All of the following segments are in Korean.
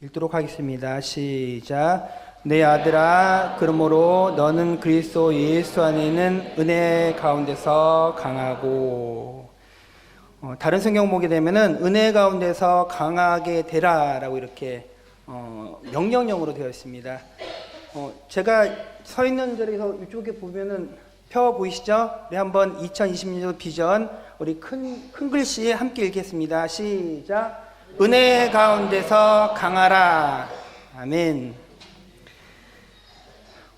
읽도록 하겠습니다. 시작. 내 아들아, 그러므로 너는 그리스도 예수 안에는 은혜 가운데서 강하고, 다른 성경 보게 되면은 은혜 가운데서 강하게 되라라고 이렇게 명령형으로 되어 있습니다. 제가 서 있는 자리에서 이쪽에 보면은 펴 보이시죠? 네, 한번 2020년 비전 우리 큰 글씨에 함께 읽겠습니다. 시작. 은혜 가운데서 강하라. 아멘.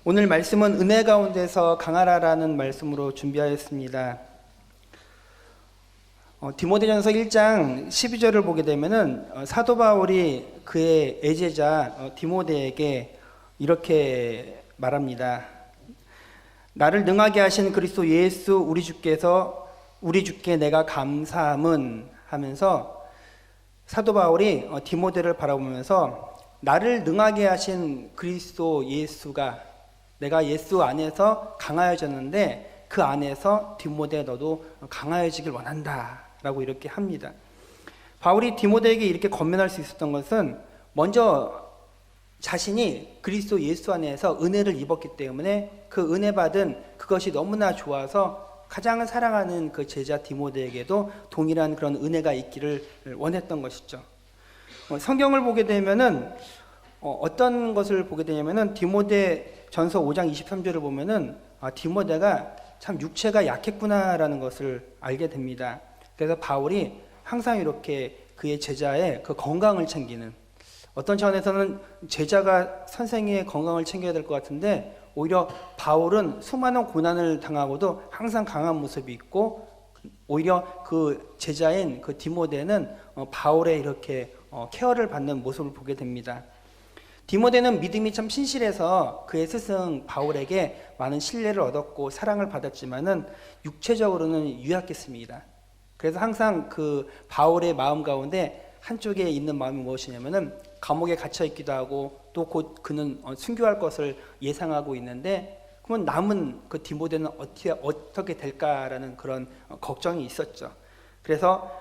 오늘 말씀은 은혜 가운데서 강하라라는 말씀으로 준비하였습니다. 디모데전서 1장 12절을 보게 되면은 사도 바울이 그의 애제자 디모데에게 이렇게 말합니다. 나를 능하게 하신 그리스도 예수 우리 주께 내가 감사함은 하면서 사도 바울이 디모데를 바라보면서 나를 능하게 하신 그리스도 예수가, 내가 예수 안에서 강하여졌는데 그 안에서 디모데 너도 강하여지길 원한다 라고 이렇게 합니다. 바울이 디모데에게 이렇게 권면할 수 있었던 것은 먼저 자신이 그리스도 예수 안에서 은혜를 입었기 때문에 그 은혜 받은 그것이 너무나 좋아서 가장 사랑하는 그 제자 디모데에게도 동일한 그런 은혜가 있기를 원했던 것이죠. 성경을 보게 되면은 어떤 것을 보게 되냐면은 디모데 전서 5장 23절을 보면은 디모데가 참 육체가 약했구나라는 것을 알게 됩니다. 그래서 바울이 항상 이렇게 그의 제자의 그 건강을 챙기는, 어떤 차원에서는 제자가 선생의 건강을 챙겨야 될 것 같은데 오히려 바울은 수많은 고난을 당하고도 항상 강한 모습이 있고, 오히려 그 제자인 그 디모데는 바울의 이렇게 케어를 받는 모습을 보게 됩니다. 디모데는 믿음이 참 신실해서 그의 스승 바울에게 많은 신뢰를 얻었고 사랑을 받았지만은 육체적으로는 유약했습니다. 그래서 항상 그 바울의 마음 가운데 한쪽에 있는 마음이 무엇이냐면은 감옥에 갇혀 있기도 하고 또 곧 그는 순교할 것을 예상하고 있는데, 그러면 남은 그 디모데는 어떻게 될까라는 그런 걱정이 있었죠. 그래서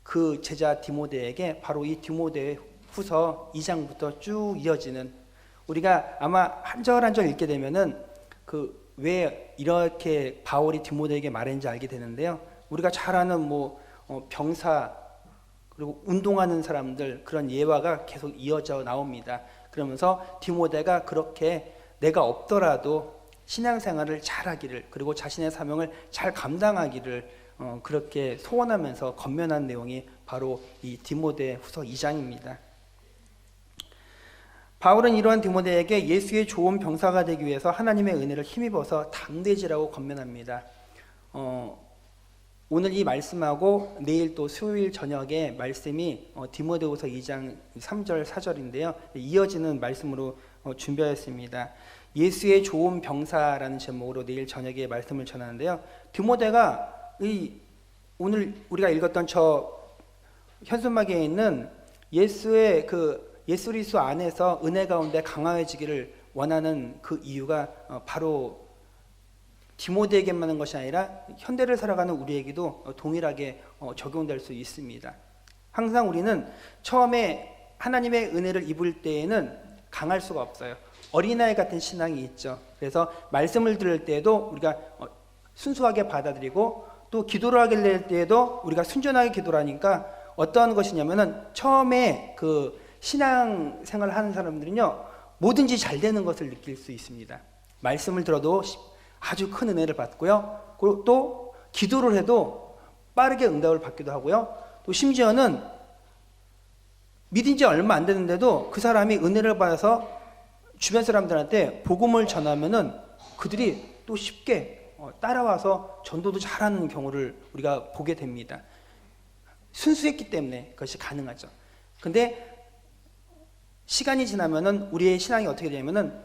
그 제자 디모데에게 바로 이 디모데 후서 2장부터 쭉 이어지는, 우리가 아마 한 절 한 절 읽게 되면은 그 왜 이렇게 바울이 디모데에게 말했는지 알게 되는데요. 우리가 잘 아는 병사 그리고 운동하는 사람들, 그런 예화가 계속 이어져 나옵니다. 그러면서 디모데가 그렇게 내가 없더라도 신앙생활을 잘하기를, 그리고 자신의 사명을 잘 감당하기를 그렇게 소원하면서 권면한 내용이 바로 이 디모데 후서 2장입니다. 바울은 이러한 디모데에게 예수의 좋은 병사가 되기 위해서 하나님의 은혜를 힘입어서 담대지라고 권면합니다. 오늘 이 말씀하고 내일 또 수요일 저녁에 말씀이 디모데후서 2장 3절 4절인데요. 이어지는 말씀으로 준비하였습니다. 예수의 좋은 병사라는 제목으로 내일 저녁에 말씀을 전하는데요. 디모데가 오늘 우리가 읽었던 저 현수막에 있는 예수의 예수 그리스도 안에서 은혜 가운데 강화해지기를 원하는 그 이유가 바로 디모데에게만 한 것이 아니라 현대를 살아가는 우리에게도 동일하게 적용될 수 있습니다. 항상 우리는 처음에 하나님의 은혜를 입을 때에는 강할 수가 없어요. 어린아이 같은 신앙이 있죠. 그래서 말씀을 들을 때에도 우리가 순수하게 받아들이고, 또 기도를 하게 될 때에도 우리가 순전하게 기도를 하니까 어떠한 것이냐면은 처음에 그 신앙생활을 하는 사람들은요, 뭐든지 잘 되는 것을 느낄 수 있습니다. 말씀을 들어도 아주 큰 은혜를 받고요. 그리고 또 기도를 해도 빠르게 응답을 받기도 하고요. 또 심지어는 믿은 지 얼마 안 되는데도 그 사람이 은혜를 받아서 주변 사람들한테 복음을 전하면은 그들이 또 쉽게 따라와서 전도도 잘하는 경우를 우리가 보게 됩니다. 순수했기 때문에 그것이 가능하죠. 근데 시간이 지나면은 우리의 신앙이 어떻게 되냐면은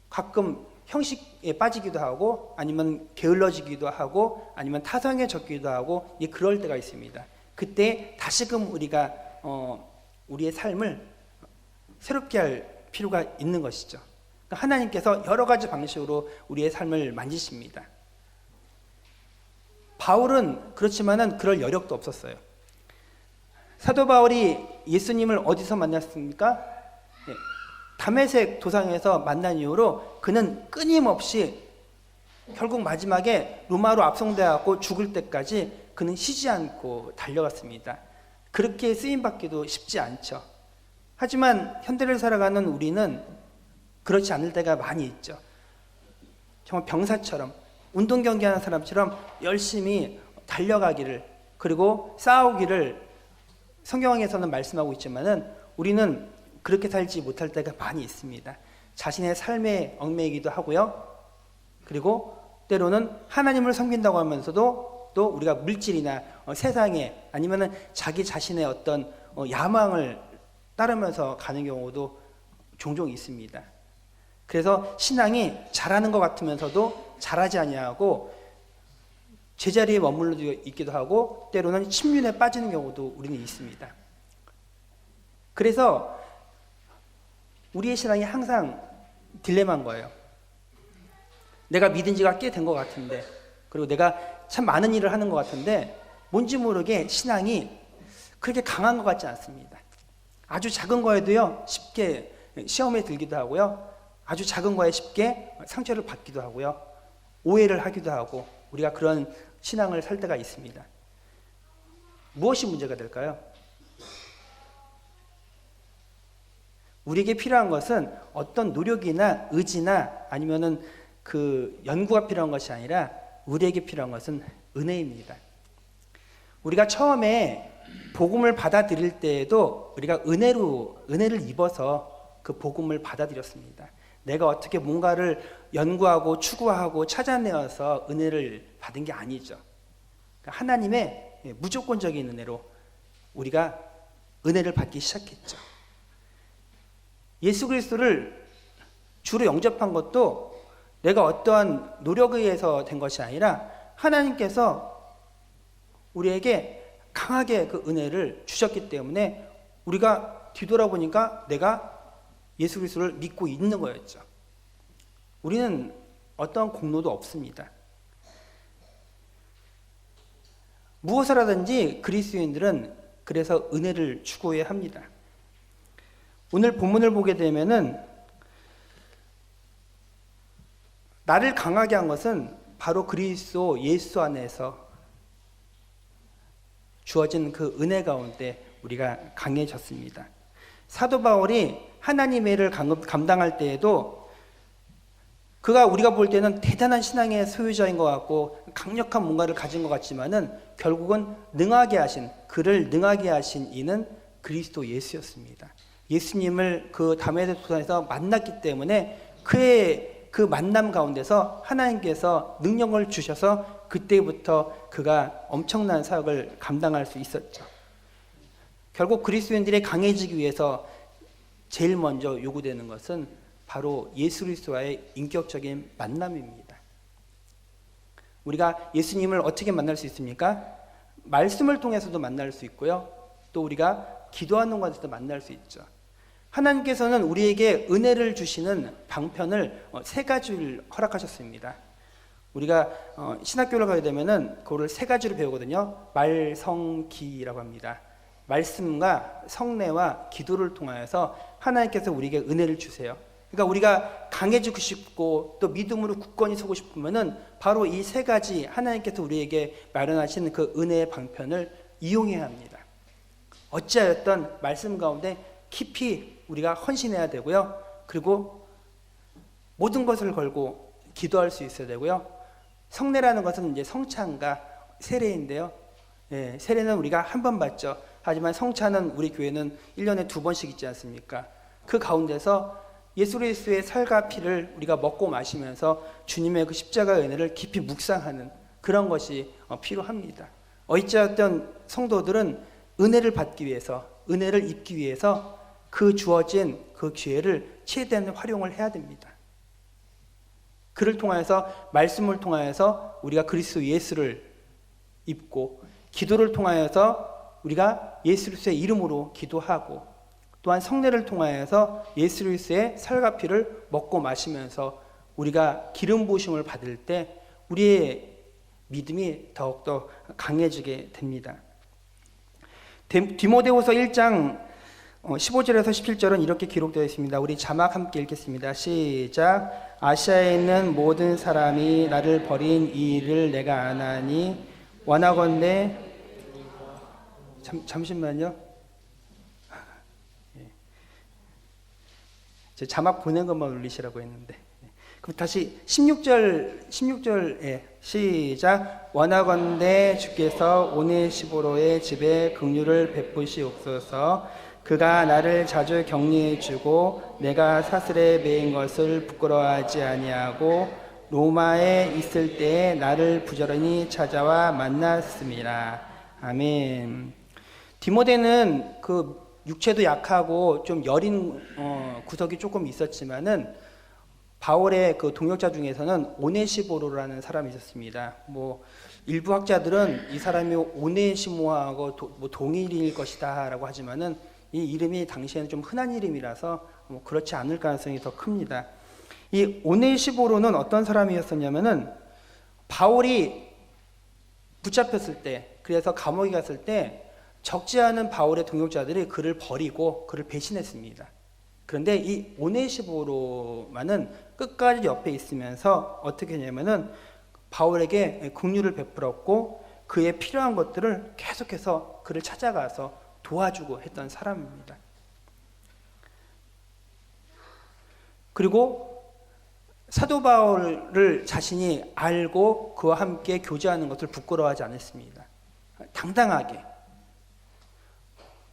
가끔 형식에 빠지기도 하고, 아니면 게을러지기도 하고, 아니면 타성해졌기도 하고, 그럴 때가 있습니다. 그때 다시금 우리가 우리의 삶을 새롭게 할 필요가 있는 것이죠. 그러니까 하나님께서 여러 가지 방식으로 우리의 삶을 만지십니다. 바울은 그렇지만은 그럴 여력도 없었어요. 사도 바울이 예수님을 어디서 만났습니까? 다메섹 도상에서 만난 이후로 그는 끊임없이 결국 마지막에 로마로 압송되어 죽을 때까지 그는 쉬지 않고 달려갔습니다. 그렇게 쓰임받기도 쉽지 않죠. 하지만 현대를 살아가는 우리는 그렇지 않을 때가 많이 있죠. 정말 병사처럼, 운동 경기하는 사람처럼 열심히 달려가기를, 그리고 싸우기를 성경에서는 말씀하고 있지만은 우리는 그렇게 살지 못할 때가 많이 있습니다. 자신의 삶에 얽매이기도 하고요. 그리고 때로는 하나님을 섬긴다고 하면서도 또 우리가 물질이나 세상에 아니면은 자기 자신의 어떤 야망을 따르면서 가는 경우도 종종 있습니다. 그래서 신앙이 잘하는 것 같으면서도 잘하지 아니하고 제자리에 머물러 있기도 하고 때로는 침륜에 빠지는 경우도 우리는 있습니다. 그래서 우리의 신앙이 항상 딜레마인 거예요. 내가 믿은 지가 꽤 된 것 같은데, 그리고 내가 참 많은 일을 하는 것 같은데 뭔지 모르게 신앙이 그렇게 강한 것 같지 않습니다. 아주 작은 거에도요 쉽게 시험에 들기도 하고요, 아주 작은 거에 쉽게 상처를 받기도 하고요, 오해를 하기도 하고, 우리가 그런 신앙을 살 때가 있습니다. 무엇이 문제가 될까요? 우리에게 필요한 것은 어떤 노력이나 의지나 아니면은 그 연구가 필요한 것이 아니라 우리에게 필요한 것은 은혜입니다. 우리가 처음에 복음을 받아들일 때에도 우리가 은혜를 입어서 그 복음을 받아들였습니다. 내가 어떻게 뭔가를 연구하고 추구하고 찾아내어서 은혜를 받은 게 아니죠. 하나님의 무조건적인 은혜로 우리가 은혜를 받기 시작했죠. 예수 그리스도를 주로 영접한 것도 내가 어떠한 노력에 의해서 된 것이 아니라 하나님께서 우리에게 강하게 그 은혜를 주셨기 때문에 우리가 뒤돌아보니까 내가 예수 그리스도를 믿고 있는 거였죠. 우리는 어떠한 공로도 없습니다. 무엇을 하든지 그리스도인들은 그래서 은혜를 추구해야 합니다. 오늘 본문을 보게 되면은 나를 강하게 한 것은 바로 그리스도 예수 안에서 주어진 그 은혜 가운데 우리가 강해졌습니다. 사도 바울이 하나님의 일을 감당할 때에도 그가 우리가 볼 때는 대단한 신앙의 소유자인 것 같고 강력한 뭔가를 가진 것 같지만은 결국은 그를 능하게 하신 이는 그리스도 예수였습니다. 예수님을 그 다메섹 도상에서 만났기 때문에 그의 그 만남 가운데서 하나님께서 능력을 주셔서 그때부터 그가 엄청난 사역을 감당할 수 있었죠. 결국 그리스도인들이 강해지기 위해서 제일 먼저 요구되는 것은 바로 예수 그리스도와의 인격적인 만남입니다. 우리가 예수님을 어떻게 만날 수 있습니까? 말씀을 통해서도 만날 수 있고요, 또 우리가 기도하는 곳에서도 만날 수 있죠. 하나님께서는 우리에게 은혜를 주시는 방편을 세 가지를 허락하셨습니다. 우리가 신학교를 가게 되면은 그거를 세 가지로 배우거든요. 말, 성, 기라고 합니다. 말씀과 성례와 기도를 통하여서 하나님께서 우리에게 은혜를 주세요. 그러니까 우리가 강해지고 싶고 또 믿음으로 굳건히 서고 싶으면은 바로 이 세 가지 하나님께서 우리에게 마련하신 그 은혜의 방편을 이용해야 합니다. 어찌하였던 말씀 가운데 깊이 우리가 헌신해야 되고요. 그리고 모든 것을 걸고 기도할 수 있어야 되고요. 성례라는 것은 이제 성찬과 세례인데요. 세례는 우리가 한 번 받죠. 하지만 성찬은 우리 교회는 1년에 2번씩 있지 않습니까? 그 가운데서 예수 그리스도의 살과 피를 우리가 먹고 마시면서 주님의 그 십자가의 은혜를 깊이 묵상하는 그런 것이 필요합니다. 어찌하였던 성도들은 은혜를 받기 위해서, 은혜를 입기 위해서 그 주어진 그 기회를 최대한 활용을 해야 됩니다. 그를 통하여서, 말씀을 통하여서 우리가 그리스도 예수를 입고, 기도를 통하여서 우리가 예수 그리스도의 이름으로 기도하고, 또한 성례를 통하여서 예수 그리스도의 살과 피를 먹고 마시면서 우리가 기름 부으심을 받을 때 우리의 믿음이 더욱더 강해지게 됩니다. 디모데후서 1장 15절에서 17절은 이렇게 기록되어 있습니다. 우리 자막 함께 읽겠습니다. 시작. 아시아에 있는 모든 사람이 나를 버린 이 일을 내가 아나니 원하건대 잠시만요. 제 자막 보낸 것만 올리시라고 했는데. 그럼 다시 16절에 시작. 원하건대 주께서 오네시보로의 집에 긍휼을 베푸시옵소서. 그가 나를 자주 격려해 주고 내가 사슬에 매인 것을 부끄러워하지 아니하고 로마에 있을 때에 나를 부지런히 찾아와 만났습니다. 아멘. 디모데는 그 육체도 약하고 좀 여린 구석이 조금 있었지만은 바울의 그 동역자 중에서는 오네시보로라는 사람이 있었습니다. 뭐 일부 학자들은 이 사람이 오네시모하고 동일일 것이다라고 하지만은 이 이름이 당시에는 좀 흔한 이름이라서 뭐 그렇지 않을 가능성이 더 큽니다. 이 오네시보로는 어떤 사람이었었냐면은 바울이 붙잡혔을 때, 그래서 감옥에 갔을 때 적지 않은 바울의 동역자들이 그를 버리고 그를 배신했습니다. 그런데 이 오네시보로만은 끝까지 옆에 있으면서 어떻게 했냐면은 바울에게 긍휼을 베풀었고 그의 필요한 것들을 계속해서 그를 찾아가서 도와주고 했던 사람입니다. 그리고 사도 바울을 자신이 알고 그와 함께 교제하는 것을 부끄러워하지 않았습니다. 당당하게.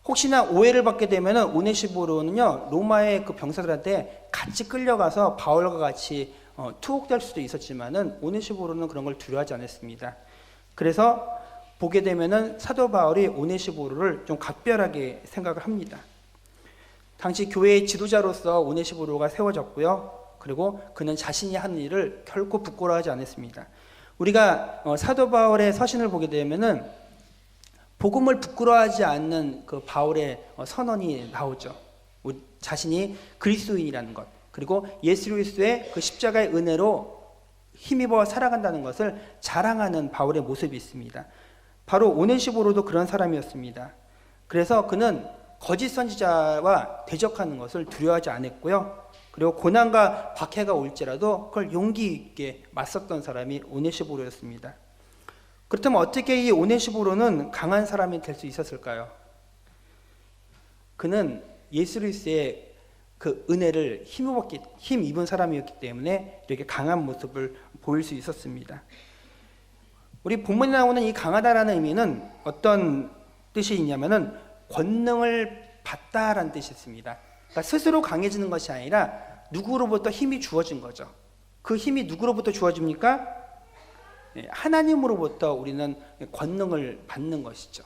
혹시나 오해를 받게 되면은 오네시보로는요 로마의 그 병사들한테 같이 끌려가서 바울과 같이 투옥될 수도 있었지만은 오네시보로는 그런 걸 두려워하지 않았습니다. 그래서 보게 되면은 사도 바울이 오네시보로를 좀 각별하게 생각을 합니다. 당시 교회의 지도자로서 오네시보로가 세워졌고요. 그리고 그는 자신이 하는 일을 결코 부끄러워하지 않았습니다. 우리가 사도 바울의 서신을 보게 되면은 복음을 부끄러워하지 않는 그 바울의 선언이 나오죠. 자신이 그리스도인이라는 것, 그리고 예수 그리스도의 그 십자가의 은혜로 힘입어 살아간다는 것을 자랑하는 바울의 모습이 있습니다. 바로 오네시보로도 그런 사람이었습니다. 그래서 그는 거짓 선지자와 대적하는 것을 두려워하지 않았고요. 그리고 고난과 박해가 올지라도 그걸 용기 있게 맞섰던 사람이 오네시보로였습니다. 그렇다면 어떻게 이 오네시보로는 강한 사람이 될 수 있었을까요? 그는 예수 그리스도의 그 은혜를 힘입은 사람이었기 때문에 이렇게 강한 모습을 보일 수 있었습니다. 우리 본문에 나오는 이 강하다라는 의미는 어떤 뜻이 있냐면은 권능을 받다라는 뜻이 있습니다. 그러니까 스스로 강해지는 것이 아니라 누구로부터 힘이 주어진 거죠. 그 힘이 누구로부터 주어집니까? 하나님으로부터 우리는 권능을 받는 것이죠.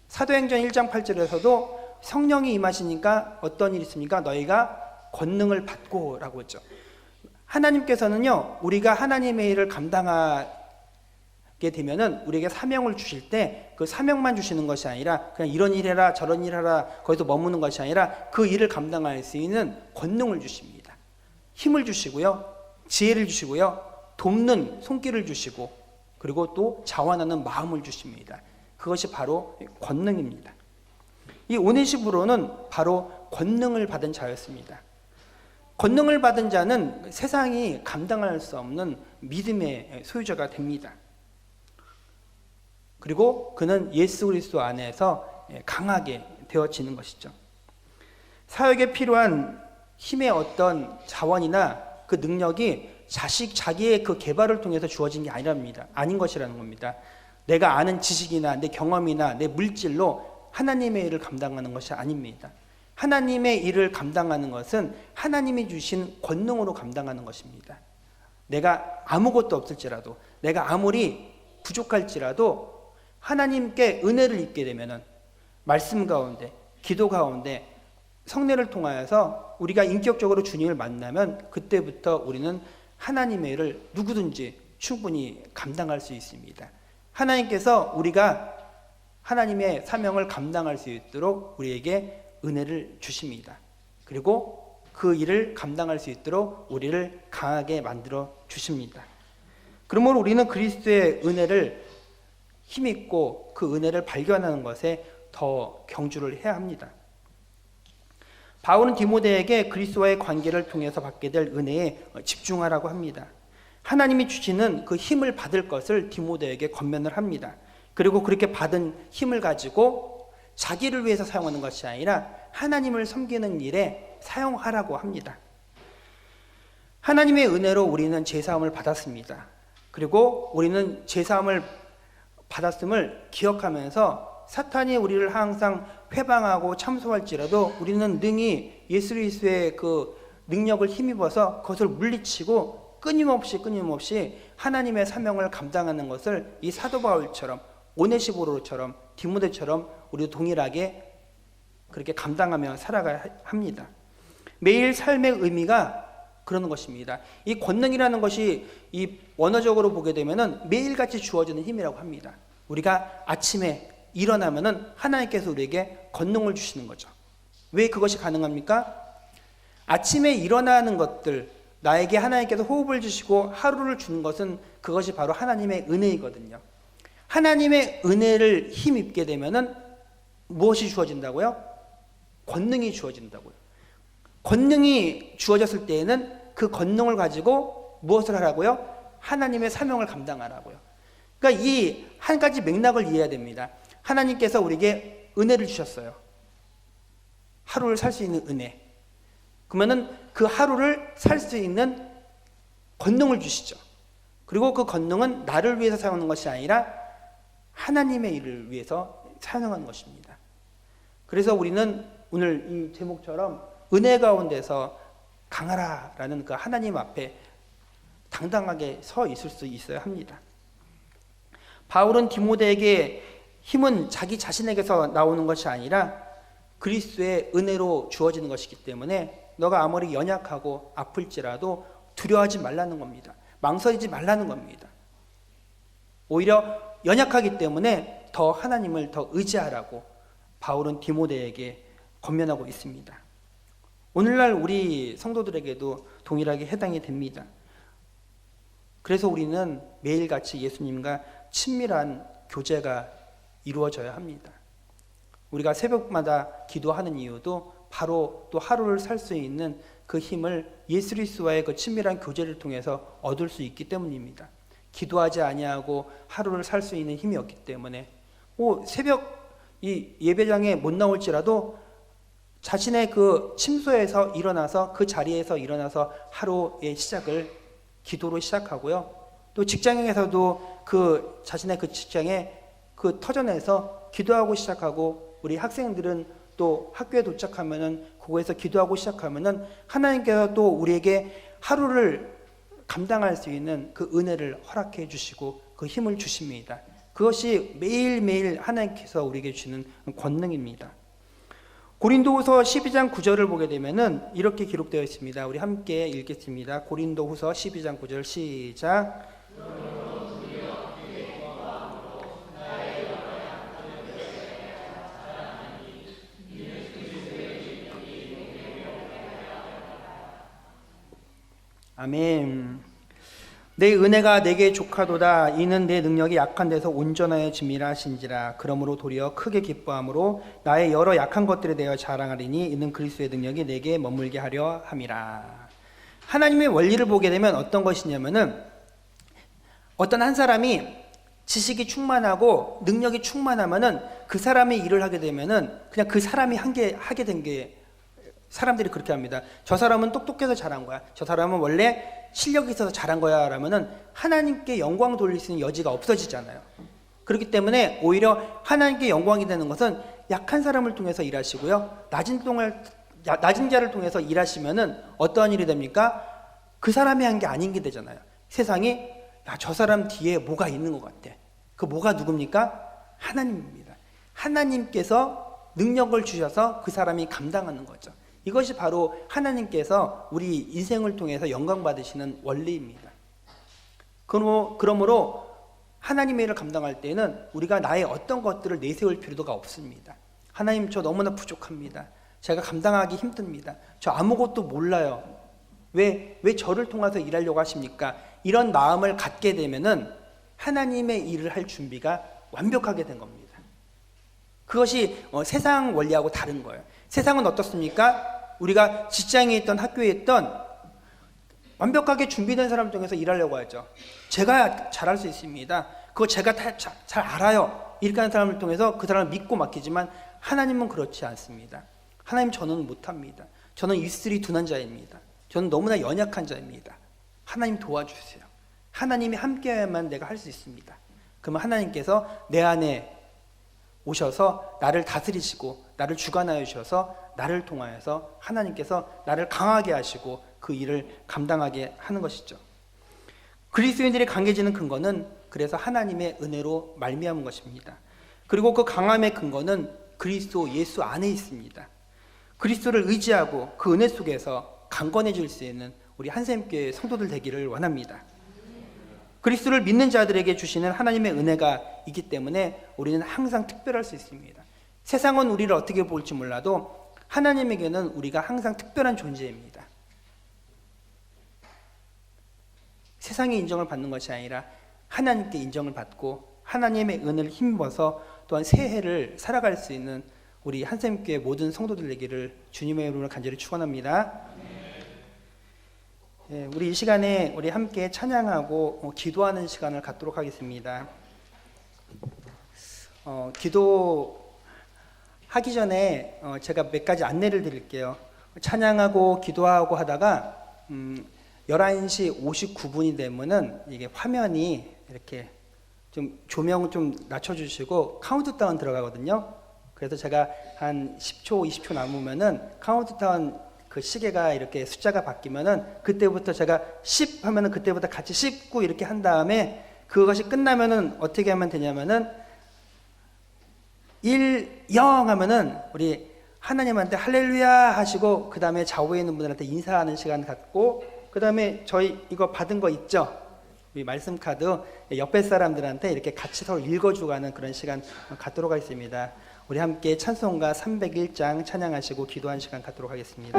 사도행전 1장 8절에서도 성령이 임하시니까 어떤 일이 있습니까? 너희가 권능을 받고 라고 했죠. 하나님께서는요, 우리가 하나님의 일을 감당하게 되면은 우리에게 사명을 주실 때 그 사명만 주시는 것이 아니라 그냥 이런 일 해라 저런 일 하라 거기서 머무는 것이 아니라 그 일을 감당할 수 있는 권능을 주십니다. 힘을 주시고요, 지혜를 주시고요, 돕는 손길을 주시고, 그리고 또 자원하는 마음을 주십니다. 그것이 바로 권능입니다. 이 오네시보로는 바로 권능을 받은 자였습니다. 권능을 받은 자는 세상이 감당할 수 없는 믿음의 소유자가 됩니다. 그리고 그는 예수 그리스도 안에서 강하게 되어지는 것이죠. 사역에 필요한 힘의 어떤 자원이나 그 능력이 자기의 그 개발을 통해서 주어진 게 아닌 것이라는 겁니다. 내가 아는 지식이나 내 경험이나 내 물질로 하나님의 일을 감당하는 것이 아닙니다. 하나님의 일을 감당하는 것은 하나님이 주신 권능으로 감당하는 것입니다. 내가 아무것도 없을지라도, 내가 아무리 부족할지라도 하나님께 은혜를 입게 되면은 말씀 가운데, 기도 가운데, 성례를 통하여서 우리가 인격적으로 주님을 만나면 그때부터 우리는 하나님의 일을 누구든지 충분히 감당할 수 있습니다. 하나님께서 우리가 하나님의 사명을 감당할 수 있도록 우리에게 은혜를 주십니다. 그리고 그 일을 감당할 수 있도록 우리를 강하게 만들어 주십니다. 그러므로 우리는 그리스도의 은혜를 힘있고 그 은혜를 발견하는 것에 더 경주를 해야 합니다. 바울은 디모데에게 그리스도와의 관계를 통해서 받게 될 은혜에 집중하라고 합니다. 하나님이 주시는 그 힘을 받을 것을 디모데에게 권면을 합니다. 그리고 그렇게 받은 힘을 가지고 자기를 위해서 사용하는 것이 아니라 하나님을 섬기는 일에 사용하라고 합니다. 하나님의 은혜로 우리는 죄사함을 받았습니다. 그리고 우리는 죄사함을 받았음을 기억하면서 사탄이 우리를 항상 회방하고 참소할지라도 우리는 능히 예수 그리스도의 그 능력을 힘입어서 그것을 물리치고 끊임없이 하나님의 사명을 감당하는 것을 이 사도 바울처럼 오네시보로처럼 디모데처럼 우리도 동일하게 그렇게 감당하며 살아가야 합니다. 매일 삶의 의미가 그러는 것입니다. 이 권능이라는 것이 이 원어적으로 보게 되면은 매일같이 주어지는 힘이라고 합니다. 우리가 아침에 일어나면은 하나님께서 우리에게 권능을 주시는 거죠. 왜 그것이 가능합니까? 아침에 일어나는 것들, 나에게 하나님께서 호흡을 주시고 하루를 주는 것은 그것이 바로 하나님의 은혜이거든요. 하나님의 은혜를 힘입게 되면은 무엇이 주어진다고요? 권능이 주어진다고요. 권능이 주어졌을 때에는 그 권능을 가지고 무엇을 하라고요? 하나님의 사명을 감당하라고요. 그러니까 이 한 가지 맥락을 이해해야 됩니다. 하나님께서 우리에게 은혜를 주셨어요. 하루를 살 수 있는 은혜. 그러면은 그 하루를 살 수 있는 권능을 주시죠. 그리고 그 권능은 나를 위해서 사용하는 것이 아니라 하나님의 일을 위해서 사용하는 것입니다. 그래서 우리는 오늘 이 제목처럼 은혜 가운데서 강하라라는 그 하나님 앞에 당당하게 서 있을 수 있어야 합니다. 바울은 디모데에게 힘은 자기 자신에게서 나오는 것이 아니라 그리스도의 은혜로 주어지는 것이기 때문에 너가 아무리 연약하고 아플지라도 두려워하지 말라는 겁니다. 망설이지 말라는 겁니다. 오히려 연약하기 때문에 더 하나님을 더 의지하라고 바울은 디모데에게 권면하고 있습니다. 오늘날 우리 성도들에게도 동일하게 해당이 됩니다. 그래서 우리는 매일같이 예수님과 친밀한 교제가 이루어져야 합니다. 우리가 새벽마다 기도하는 이유도 바로 또 하루를 살 수 있는 그 힘을 예수 그리스도와의 그 친밀한 교제를 통해서 얻을 수 있기 때문입니다. 기도하지 아니하고 하루를 살 수 있는 힘이 없기 때문에 새벽 이 예배장에 못 나올지라도 자신의 그 침소에서 일어나서 그 자리에서 일어나서 하루의 시작을 기도로 시작하고요. 또 직장에서도 그 자신의 그 직장에 그 터전에서 기도하고 시작하고 우리 학생들은 또 학교에 도착하면은 그거에서 기도하고 시작하면은 하나님께서 또 우리에게 하루를 감당할 수 있는 그 은혜를 허락해 주시고 그 힘을 주십니다. 그것이 매일매일 하나님께서 우리에게 주는 권능입니다. 고린도후서 12장 9절을 보게 되면은 이렇게 기록되어 있습니다. 우리 함께 읽겠습니다. 고린도후서 12장 9절 시작. 아멘. 내 은혜가 내게 족하도다. 이는 내 능력이 약한 데서 온전하여 짐이라 하신지라. 그러므로 도리어 크게 기뻐함으로 나의 여러 약한 것들에 대하여 자랑하리니 이는 그리스도의 능력이 내게 머물게 하려 함이라. 하나님의 원리를 보게 되면 어떤 것이냐면은 어떤 한 사람이 지식이 충만하고 능력이 충만하면은 그 사람이 일을 하게 되면은 그냥 그 사람이 하게 된 게 사람들이 그렇게 합니다. 저 사람은 똑똑해서 잘한 거야. 저 사람은 원래 실력이 있어서 잘한 거야. 라면은 하나님께 영광 돌릴 수 있는 여지가 없어지잖아요. 그렇기 때문에 오히려 하나님께 영광이 되는 것은 약한 사람을 통해서 일하시고요. 낮은 자를 통해서 일하시면은 어떠한 일이 됩니까? 그 사람이 한 게 아닌 게 되잖아요. 세상이 저 사람 뒤에 뭐가 있는 것 같아. 그 뭐가 누굽니까? 하나님입니다. 하나님께서 능력을 주셔서 그 사람이 감당하는 거죠. 이것이 바로 하나님께서 우리 인생을 통해서 영광 받으시는 원리입니다. 그러므로 하나님의 일을 감당할 때는 우리가 나의 어떤 것들을 내세울 필요가 없습니다. 하나님, 저 너무나 부족합니다. 제가 감당하기 힘듭니다. 저 아무것도 몰라요. 왜 저를 통해서 일하려고 하십니까? 이런 마음을 갖게 되면은 하나님의 일을 할 준비가 완벽하게 된 겁니다. 그것이 세상 원리하고 다른 거예요. 세상은 어떻습니까? 우리가 직장에 있던 학교에 있던 완벽하게 준비된 사람 중에서 일하려고 하죠. 제가 잘할 수 있습니다. 그거 제가 잘 알아요. 이렇게 하는 사람을 통해서 그 사람을 믿고 맡기지만 하나님은 그렇지 않습니다. 하나님, 저는 못합니다. 저는 입술이 둔한 자입니다. 저는 너무나 연약한 자입니다. 하나님 도와주세요. 하나님이 함께해야만 내가 할 수 있습니다. 그러면 하나님께서 내 안에 오셔서 나를 다스리시고 나를 주관하여 주셔서 나를 통하여서 하나님께서 나를 강하게 하시고 그 일을 감당하게 하는 것이죠. 그리스도인들이 강해지는 근거는 그래서 하나님의 은혜로 말미암은 것입니다. 그리고 그 강함의 근거는 그리스도 예수 안에 있습니다. 그리스도를 의지하고 그 은혜 속에서 강건해질 수 있는 우리 한샘교회 성도들 되기를 원합니다. 그리스도를 믿는 자들에게 주시는 하나님의 은혜가 있기 때문에 우리는 항상 특별할 수 있습니다. 세상은 우리를 어떻게 볼지 몰라도 하나님에게는 우리가 항상 특별한 존재입니다. 세상의 인정을 받는 것이 아니라 하나님께 인정을 받고 하나님의 은혜를 힘입어서 또한 새해를 살아갈 수 있는 우리 한샘교회 모든 성도들 되기를 주님의 이름으로 간절히 축원합니다. 우리 이 시간에 우리 함께 찬양하고 기도하는 시간을 갖도록 하겠습니다. 기도하기 전에 제가 몇 가지 안내를 드릴게요. 찬양하고 기도하고 하다가 11시 59분이 되면은 이게 화면이 이렇게 좀 조명 좀 낮춰주시고 카운트다운 들어가거든요. 그래서 제가 한 10초, 20초 남으면은 카운트다운 그 시계가 이렇게 숫자가 바뀌면은 그때부터 제가 10 하면은 그때부터 같이 19 이렇게 한 다음에 그것이 끝나면은 어떻게 하면 되냐면은 1, 0 하면은 우리 하나님한테 할렐루야 하시고 그 다음에 좌우에 있는 분들한테 인사하는 시간 갖고 그 다음에 저희 이거 받은 거 있죠? 우리 말씀 카드 옆에 사람들한테 이렇게 같이 서로 읽어주가는 그런 시간 갖도록 하겠습니다. 우리 함께 찬송가 301장 찬양하시고 기도한 시간 갖도록 하겠습니다.